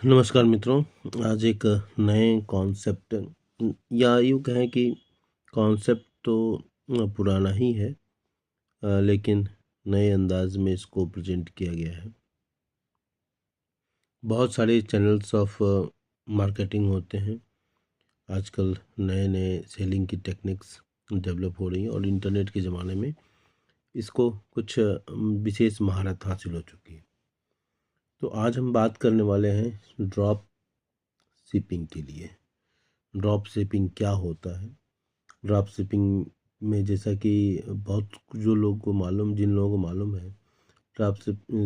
नमस्कार मित्रों। आज एक नए कॉन्सेप्ट या यूँ कहें कि कॉन्सेप्ट तो पुराना ही है, लेकिन नए अंदाज में इसको प्रेजेंट किया गया है। बहुत सारे चैनल्स ऑफ मार्केटिंग होते हैं आजकल। नए नए सेलिंग की टेक्निक्स डेवलप हो रही हैं और इंटरनेट के ज़माने में इसको कुछ विशेष महारत हासिल हो चुकी है। तो आज हम बात करने वाले हैं ड्रॉप शिपिंग के लिए। ड्रॉप शिपिंग क्या होता है? ड्रॉप शिपिंग में जैसा कि बहुत जो लोगों को मालूम जिन लोगों को मालूम है, ड्रॉप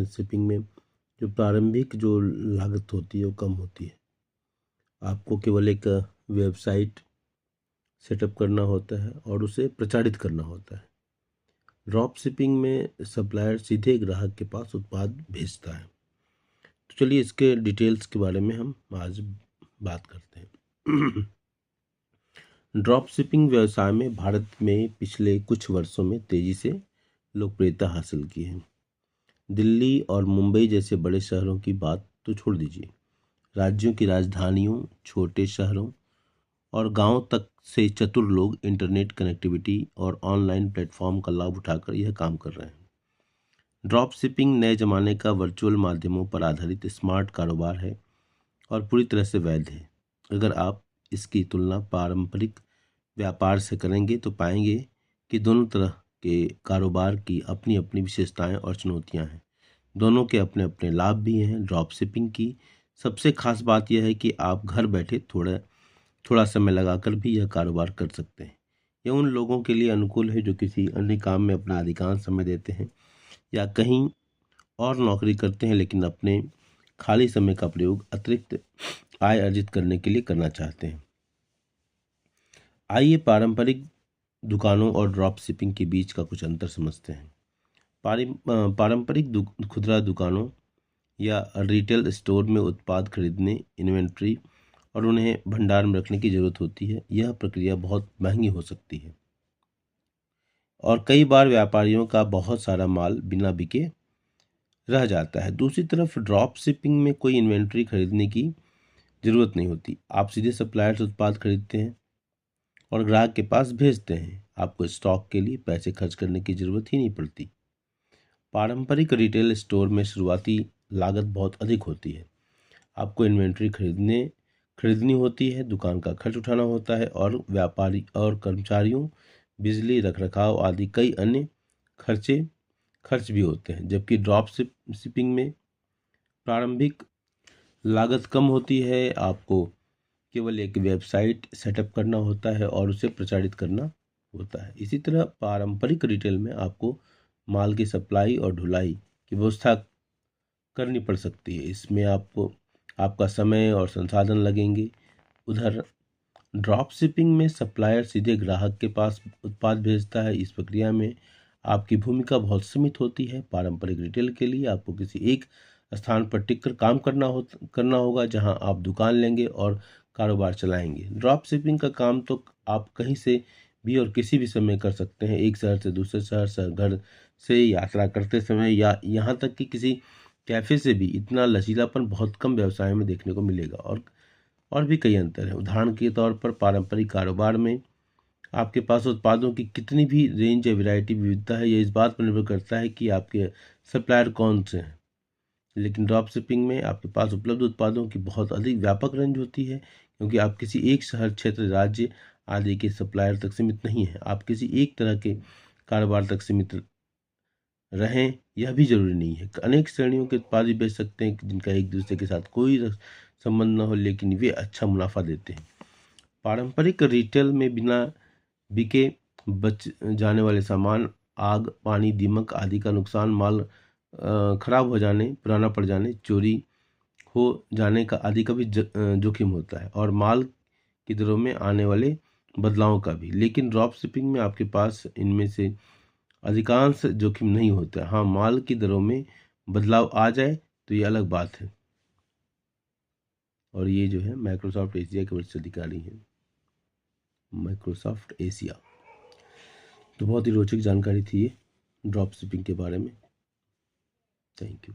शिपिंग में जो प्रारंभिक जो लागत होती है वो कम होती है। आपको केवल एक वेबसाइट सेटअप करना होता है और उसे प्रचारित करना होता है। ड्रॉप शिपिंग में सप्लायर सीधे ग्राहक के पास उत्पाद भेजता है। तो चलिए इसके डिटेल्स के बारे में हम आज बात करते हैं। ड्रॉप शिपिंग व्यवसाय में भारत में पिछले कुछ वर्षों में तेजी से लोकप्रियता हासिल की है। दिल्ली और मुंबई जैसे बड़े शहरों की बात तो छोड़ दीजिए, राज्यों की राजधानियों, छोटे शहरों और गांवों तक से चतुर लोग इंटरनेट कनेक्टिविटी और ऑनलाइन प्लेटफॉर्म का लाभ उठाकर यह काम कर रहे हैं। ड्रॉप शिपिंग नए जमाने का वर्चुअल माध्यमों पर आधारित स्मार्ट कारोबार है और पूरी तरह से वैध है। अगर आप इसकी तुलना पारंपरिक व्यापार से करेंगे तो पाएंगे कि दोनों तरह के कारोबार की अपनी अपनी विशेषताएं और चुनौतियां हैं। दोनों के अपने अपने लाभ भी हैं। ड्रॉप शिपिंग की सबसे खास बात यह है कि आप घर बैठे थोड़ा समय लगाकर भी यह कारोबार कर सकते हैं। यह उन लोगों के लिए अनुकूल है जो किसी अन्य काम में अपना अधिकांश समय देते हैं या कहीं और नौकरी करते हैं, लेकिन अपने खाली समय का प्रयोग अतिरिक्त आय अर्जित करने के लिए करना चाहते हैं। आइए पारंपरिक दुकानों और ड्रॉप शिपिंग के बीच का कुछ अंतर समझते हैं। पारंपरिक खुदरा दुकानों या रिटेल स्टोर में उत्पाद खरीदने, इन्वेंट्री और उन्हें भंडार में रखने की जरूरत होती है। यह प्रक्रिया बहुत महंगी हो सकती है और कई बार व्यापारियों का बहुत सारा माल बिना बिके रह जाता है। दूसरी तरफ ड्रॉप शिपिंग में कोई इन्वेंट्री खरीदने की जरूरत नहीं होती। आप सीधे सप्लायर से उत्पाद खरीदते हैं और ग्राहक के पास भेजते हैं। आपको स्टॉक के लिए पैसे खर्च करने की जरूरत ही नहीं पड़ती। पारंपरिक रिटेल स्टोर में शुरुआती लागत बहुत अधिक होती है। आपको इन्वेंट्री खरीदनी होती है, दुकान का खर्च उठाना होता है और व्यापारी और कर्मचारियों, बिजली, रखरखाव आदि कई अन्य खर्च भी होते हैं। जबकि ड्रॉप शिपिंग में प्रारंभिक लागत कम होती है। आपको केवल एक वेबसाइट सेटअप करना होता है और उसे प्रचारित करना होता है। इसी तरह पारंपरिक रिटेल में आपको माल की सप्लाई और ढुलाई की व्यवस्था करनी पड़ सकती है। इसमें आपको आपका समय और संसाधन लगेंगे। उधर ड्रॉप शिपिंग में सप्लायर सीधे ग्राहक के पास उत्पाद भेजता है। इस प्रक्रिया में आपकी भूमिका बहुत सीमित होती है। पारंपरिक रिटेल के लिए आपको किसी एक स्थान पर टिककर काम करना होगा, जहां आप दुकान लेंगे और कारोबार चलाएंगे। ड्रॉप शिपिंग का काम तो आप कहीं से भी और किसी भी समय कर सकते हैं, एक शहर से दूसरे शहर, घर से यात्रा करते समय या यहाँ तक कि किसी कैफे से भी। इतना लचीलापन बहुत कम व्यवसाय में देखने को मिलेगा और भी कई अंतर हैं। उदाहरण के तौर पर पारंपरिक कारोबार में आपके पास उत्पादों की कितनी भी रेंज या वैरायटी विविधता है, यह इस बात पर निर्भर करता है कि आपके सप्लायर कौन से हैं। लेकिन ड्रॉप शिपिंग में आपके पास उपलब्ध उत्पादों की बहुत अधिक व्यापक रेंज होती है, क्योंकि आप किसी एक शहर, क्षेत्र, राज्य आदि के सप्लायर तक सीमित नहीं है। आप किसी एक तरह के कारोबार तक सीमित रहें यह भी जरूरी नहीं है। अनेक श्रेणियों के उत्पाद भी बेच सकते हैं जिनका एक दूसरे के साथ कोई संबंध न हो, लेकिन वे अच्छा मुनाफा देते हैं। पारंपरिक रिटेल में बिना बिके बच जाने वाले सामान, आग, पानी, दीमक आदि का नुकसान, माल खराब हो जाने, पुराना पड़ जाने, चोरी हो जाने का आदि का भी जोखिम होता है और माल की दरों में आने वाले बदलावों का भी। लेकिन ड्रॉप शिपिंग में आपके पास इनमें से अधिकांश जोखिम नहीं होता। हाँ, माल की दरों में बदलाव आ जाए तो ये अलग बात है। और ये जो है माइक्रोसॉफ्ट एशिया के वरिष्ठ अधिकारी हैं, माइक्रोसॉफ्ट एशिया। तो बहुत ही रोचक जानकारी थी ये ड्रॉप शिपिंग के बारे में। Thank you.